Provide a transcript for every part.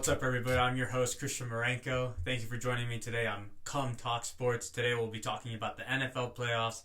What's up, everybody? I'm your host, Christian Marenko. Thank you for joining me today on Come Talk Sports. Today we'll be talking about the NFL playoffs,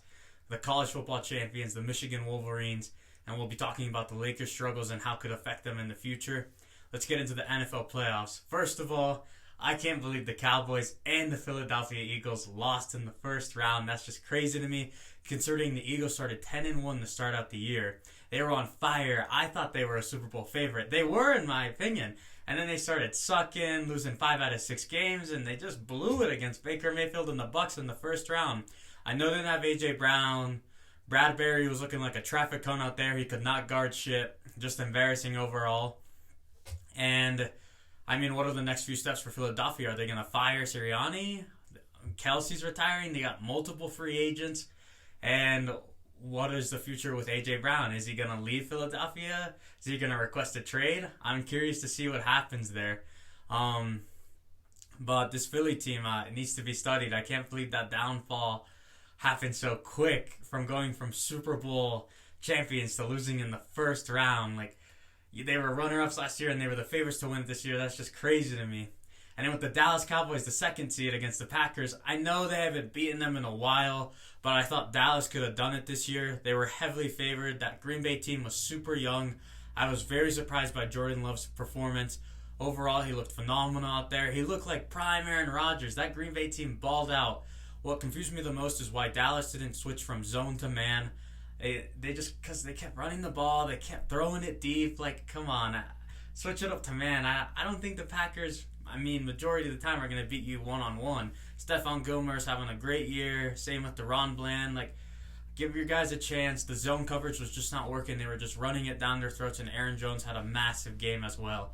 the college football champions, the Michigan Wolverines, and we'll be talking about the Lakers' struggles and how it could affect them in the future. Let's get into the NFL playoffs. First of all, I can't believe the Cowboys and the Philadelphia Eagles lost in the first round. That's just crazy to me, considering the Eagles started 10-1 to start out the year. They were on fire. I thought they were a Super Bowl favorite. They were, in my opinion. And then they started sucking, losing 5 out of 6 games, and they just blew it against Baker Mayfield and the Bucs in the first round. I know they didn't have A.J. Brown. Bradbury was looking like a traffic cone out there. He could not guard shit. Just embarrassing overall. And, I mean, what are the next few steps for Philadelphia? Are they going to fire Sirianni? Kelsey's retiring. They got multiple free agents. And what is the future with A.J. Brown? Is he going to leave Philadelphia? Is he going to request a trade? I'm curious to see what happens there. But this Philly team needs to be studied. I can't believe that downfall happened so quick, from going from Super Bowl champions to losing in the first round. Like, they were runner-ups last year and they were the favorites to win this year. That's just crazy to me. And then with the Dallas Cowboys, the second seed against the Packers, I know they haven't beaten them in a while, but I thought Dallas could have done it this year. They were heavily favored. That Green Bay team was super young. I was very surprised by Jordan Love's performance. Overall, he looked phenomenal out there. He looked like prime Aaron Rodgers. That Green Bay team balled out. What confused me the most is why Dallas didn't switch from zone to man. They just, because they kept running the ball, they kept throwing it deep. Like, come on, switch it up to man. I don't think the Packers, majority of the time, are going to beat you one-on-one. Stephon Gilmore's having a great year. Same with DeRon Bland. Like, give your guys a chance. The zone coverage was just not working. They were just running it down their throats, and Aaron Jones had a massive game as well.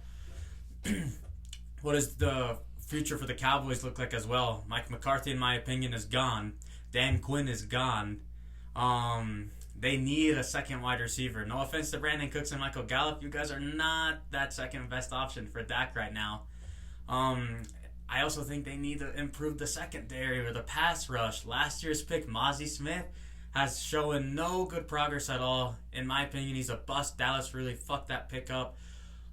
What does the future for the Cowboys look like as well? Mike McCarthy, in my opinion, is gone. Dan Quinn is gone. They need a second wide receiver. No offense to Brandon Cooks and Michael Gallup. You guys are not that second best option for Dak right now. I also think they need to improve the secondary or the pass rush. Last year's pick, Mozzie Smith, has shown no good progress at all. In my opinion, he's a bust. Dallas really fucked that pick up.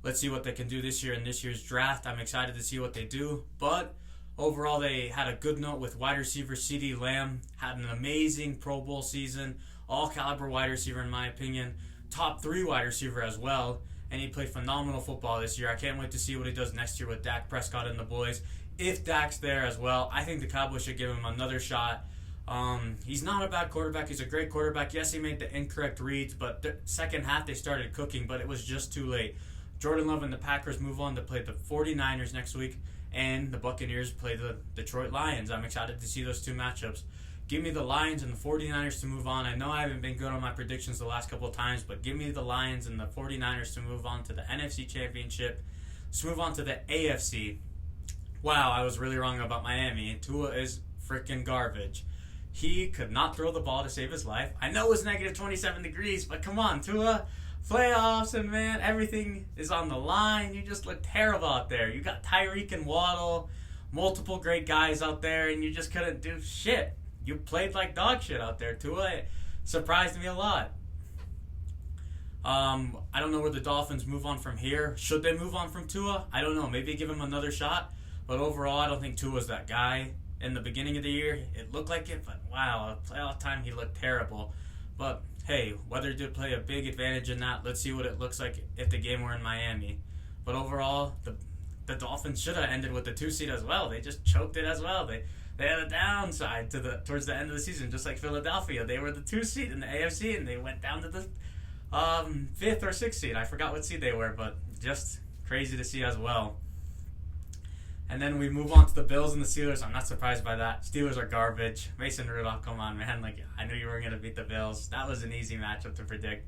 Let's see what they can do this year in this year's draft. I'm excited to see what they do. But overall, they had a good note with wide receiver CeeDee Lamb. Had an amazing Pro Bowl season. All-caliber wide receiver, in my opinion. Top 3 wide receiver as well. And he played phenomenal football this year. I can't wait to see what he does next year with Dak Prescott and the boys. If Dak's there as well, I think the Cowboys should give him another shot. He's not a bad quarterback. He's a great quarterback. Yes, he made the incorrect reads, but the second half they started cooking, but it was just too late. Jordan Love and the Packers move on to play the 49ers next week, and the Buccaneers play the Detroit Lions. I'm excited to see those two matchups. Give me the Lions and the 49ers to move on. I know I haven't been good on my predictions the last couple of times, but give me the Lions and the 49ers to move on to the NFC Championship. Let's move on to the AFC. Wow, I was really wrong about Miami. Tua is freaking garbage. He could not throw the ball to save his life. I know it was negative 27 degrees, but come on, Tua. Playoffs, and man, everything is on the line. You just look terrible out there. You got Tyreek and Waddle, multiple great guys out there, and you just couldn't do shit. You played like dog shit out there, Tua. It surprised me a lot. I don't know where the Dolphins move on from here. Should they move on from Tua? I don't know. Maybe give him another shot. But overall, I don't think Tua's that guy. In the beginning of the year, it looked like it, but wow, playoff time, he looked terrible. But hey, weather did play a big advantage in that. Let's see what it looks like if the game were in Miami. But overall, the Dolphins should have ended with the 2 seed as well. They just choked it as well. They had a downside towards the end of the season, just like Philadelphia. They were the 2 seed in the AFC, and they went down to the 5th or 6th seed. I forgot what seed they were, but just crazy to see as well. And then we move on to the Bills and the Steelers. I'm not surprised by that. Steelers are garbage. Mason Rudolph, come on, man. Like, I knew you were going to beat the Bills. That was an easy matchup to predict.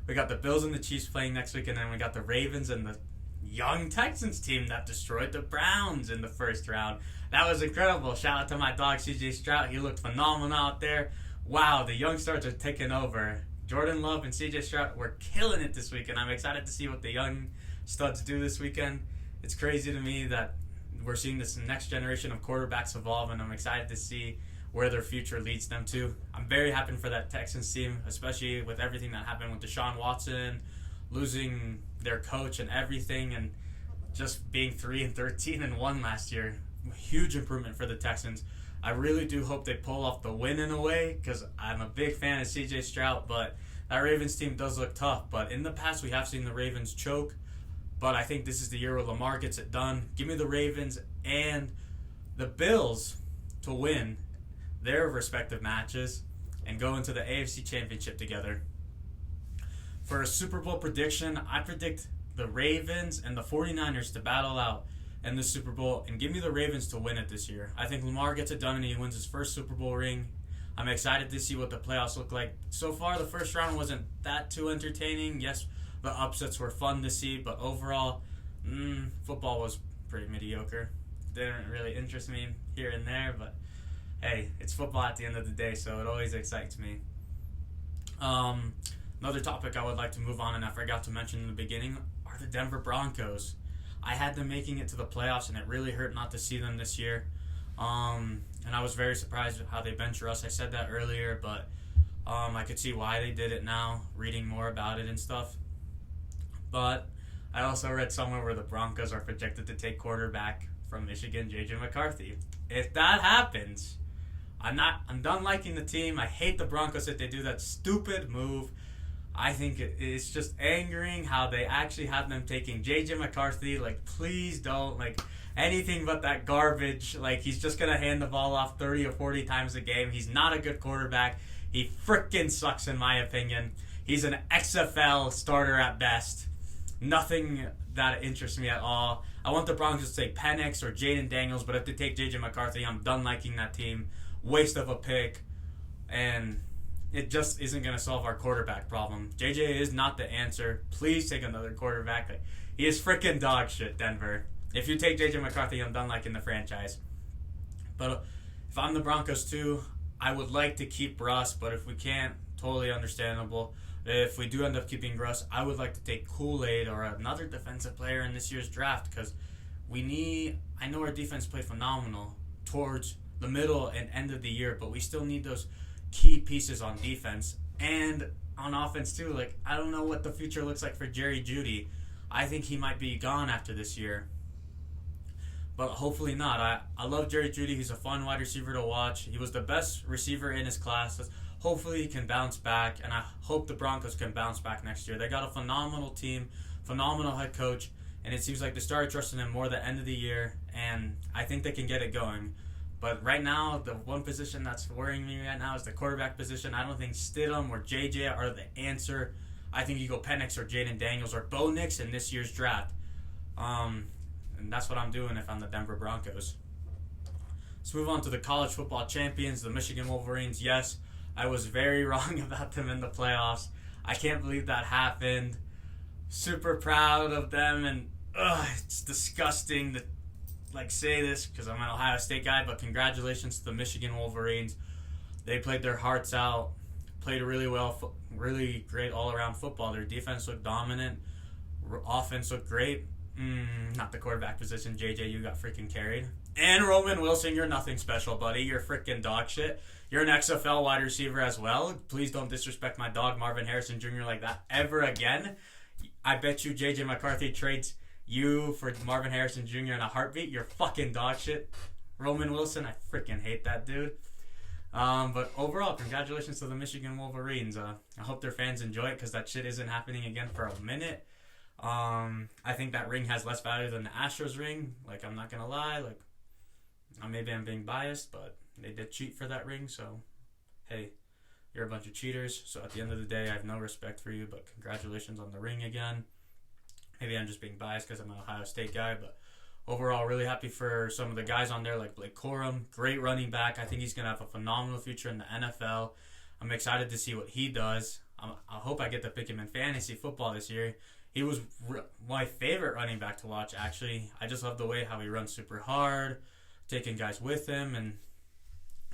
We got the Bills and the Chiefs playing next week, and then we got the Ravens and the young Texans team that destroyed the Browns in the first round. That was incredible. Shout out to my dog, CJ Stroud. He looked phenomenal out there. Wow, the young stars are taking over. Jordan Love and CJ Stroud were killing it this week, and I'm excited to see what the young studs do this weekend. It's crazy to me that we're seeing this next generation of quarterbacks evolve, and I'm excited to see where their future leads them to. I'm very happy for that Texans team, especially with everything that happened with Deshaun Watson, losing their coach and everything, and just being 3-13-1 last year. Huge improvement for the Texans. I really do hope they pull off the win in a way, because I'm a big fan of CJ Stroud, but that Ravens team does look tough. But in the past, we have seen the Ravens choke, but I think this is the year where Lamar gets it done. Give me the Ravens and the Bills to win their respective matches and go into the AFC Championship together. For a Super Bowl prediction, I predict the Ravens and the 49ers to battle out in the Super Bowl, and give me the Ravens to win it this year. I think Lamar gets it done and he wins his first Super Bowl ring. I'm excited to see what the playoffs look like. So far, the first round wasn't that too entertaining. Yes, the upsets were fun to see, but overall, football was pretty mediocre. Didn't really interest me here and there, but hey, it's football at the end of the day, so it always excites me. Another topic I would like to move on, and I forgot to mention in the beginning, are the Denver Broncos. I had them making it to the playoffs, and it really hurt not to see them this year. And I was very surprised with how they bench Russ. I said that earlier, but I could see why they did it now, reading more about it and stuff. But I also read somewhere where the Broncos are projected to take quarterback from Michigan, J.J. McCarthy. If that happens, I'm done liking the team. I hate the Broncos if they do that stupid move. I think it's just angering how they actually have them taking J.J. McCarthy. Like, please don't. Like, anything but that garbage. Like, he's just going to hand the ball off 30 or 40 times a game. He's not a good quarterback. He freaking sucks in my opinion. He's an XFL starter at best. Nothing that interests me at all. I want the Broncos to take Penix or Jaden Daniels, but if they take J.J. McCarthy, I'm done liking that team. Waste of a pick. And it just isn't going to solve our quarterback problem. JJ is not the answer. Please take another quarterback. Like, he is freaking dog shit, Denver. If you take JJ McCarthy, I'm done liking the franchise. But if I'm the Broncos too, I would like to keep Russ, but if we can't, totally understandable. If we do end up keeping Russ, I would like to take Kool-Aid or another defensive player in this year's draft, because I know our defense played phenomenal towards the middle and end of the year, but we still need those key pieces on defense and on offense too. Like, I don't know what the future looks like for Jerry Jeudy. I think he might be gone after this year, but hopefully not. I love Jerry Jeudy. He's a fun wide receiver to watch. He was the best receiver in his class. Hopefully he can bounce back, and I hope the Broncos can bounce back next year. They got a phenomenal team, phenomenal head coach, and it seems like they started trusting him more at the end of the year, and I think they can get it going. But right now, the one position that's worrying me right now is the quarterback position. I don't think Stidham or JJ are the answer. I think you go Penix or Jaden Daniels or Bo Nix in this year's draft. And that's what I'm doing if I'm the Denver Broncos. Let's move on to the college football champions, the Michigan Wolverines. Yes, I was very wrong about them in the playoffs. I can't believe that happened. Super proud of them, and it's disgusting to say this because I'm an Ohio State guy, but congratulations to the Michigan Wolverines. They played their hearts out, played really well, really great all-around football. Their defense looked dominant. Offense looked great. Not the quarterback position. JJ, you got freaking carried. And Roman Wilson, you're nothing special, buddy. You're freaking dog shit. You're an XFL wide receiver as well. Please don't disrespect my dog, Marvin Harrison Jr., like that ever again. I bet you JJ McCarthy trades you for Marvin Harrison Jr. in a heartbeat. You're fucking dog shit. Roman Wilson, I freaking hate that dude. But overall, congratulations to the Michigan Wolverines. I hope their fans enjoy it because that shit isn't happening again for a minute. I think that ring has less value than the Astros ring. Like, I'm not going to lie. Like, maybe I'm being biased, but they did cheat for that ring. So, hey, you're a bunch of cheaters. So at the end of the day, I have no respect for you, but congratulations on the ring again. Maybe I'm just being biased because I'm an Ohio State guy, but overall, really happy for some of the guys on there like Blake Corum. Great running back. I think he's going to have a phenomenal future in the NFL. I'm excited to see what he does. I hope I get to pick him in fantasy football this year. He was my favorite running back to watch, actually. I just love the way how he runs super hard, taking guys with him, and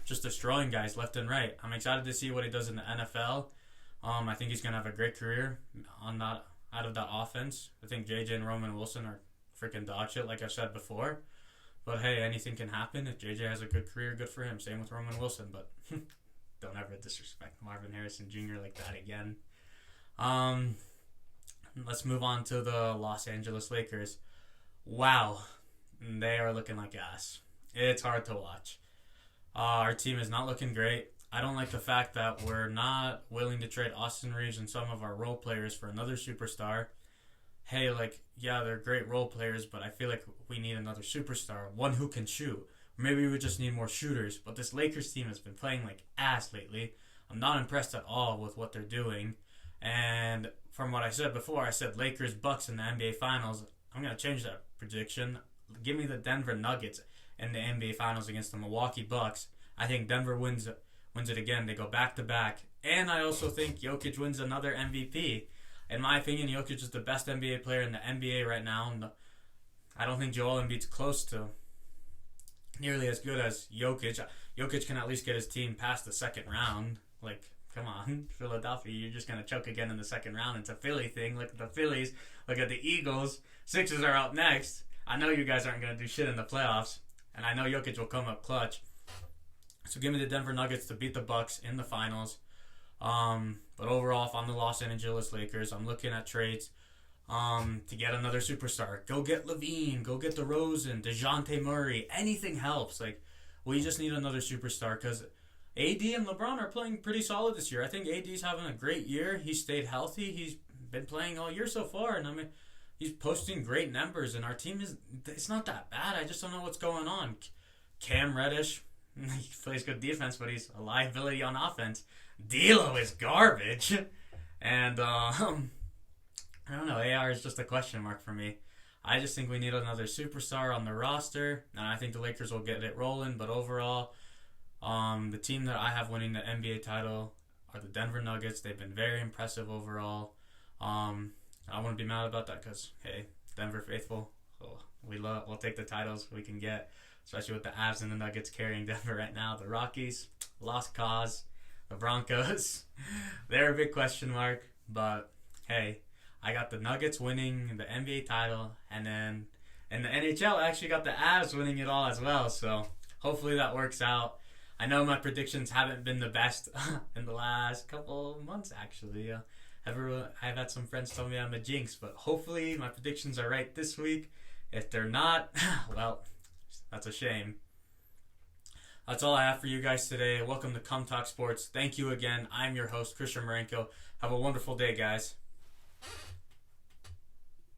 just destroying guys left and right. I'm excited to see what he does in the NFL. I think he's going to have a great career out of that offense. I think JJ and Roman Wilson are freaking dog shit, like I said before. But hey, anything can happen. If JJ has a good career, good for him. Same with Roman Wilson, but don't ever disrespect Marvin Harrison Jr. like that again. Let's move on to the Los Angeles Lakers. wow, they are looking like ass. It's hard to watch. Our team is not looking great. I don't like the fact that we're not willing to trade Austin Reeves and some of our role players for another superstar. Hey, like, yeah, they're great role players, but I feel like we need another superstar, one who can shoot. Maybe we just need more shooters. But this Lakers team has been playing like ass lately. I'm not impressed at all with what they're doing. And from what I said before, I said Lakers Bucks in the NBA Finals. I'm gonna change that prediction. Give me the Denver Nuggets in the NBA Finals against the Milwaukee Bucks. I think Denver wins it again. They go back to back. And I also think Jokic wins another MVP. In my opinion, Jokic is the best NBA player in the NBA right now. And I don't think Joel Embiid's close to nearly as good as Jokic. Jokic can at least get his team past the second round. Like, come on, Philadelphia, you're just going to choke again in the second round. It's a Philly thing. Look at the Phillies. Look at the Eagles. Sixers are up next. I know you guys aren't going to do shit in the playoffs. And I know Jokic will come up clutch. So give me the Denver Nuggets to beat the Bucks in the finals. But overall, if I'm the Los Angeles Lakers, I'm looking at trades to get another superstar. Go get LaVine. Go get DeRozan, DeJounte Murray. Anything helps. Like, we just need another superstar because AD and LeBron are playing pretty solid this year. I think AD's having a great year. He stayed healthy. He's been playing all year so far, and I mean, he's posting great numbers. And our team it's not that bad. I just don't know what's going on. Cam Reddish, he plays good defense, but he's a liability on offense. D'Lo is garbage, and I don't know. AR is just a question mark for me. I just think we need another superstar on the roster, and I think the Lakers will get it rolling. But overall, the team that I have winning the NBA title are the Denver Nuggets. They've been very impressive overall. I wouldn't be mad about that because, hey, Denver faithful, we'll take the titles we can get, especially with the Avs and the Nuggets carrying Denver right now. The Rockies, lost cause. The Broncos, they're a big question mark. But, hey, I got the Nuggets winning the NBA title, and then in the NHL, I actually got the Avs winning it all as well. So hopefully that works out. I know my predictions haven't been the best in the last couple months, actually. I've had some friends tell me I'm a jinx, but hopefully my predictions are right this week. If they're not, well, that's a shame. That's all I have for you guys today. Welcome to Come Talk Sports. Thank you again. I'm your host, Christian Marenko. Have a wonderful day, guys.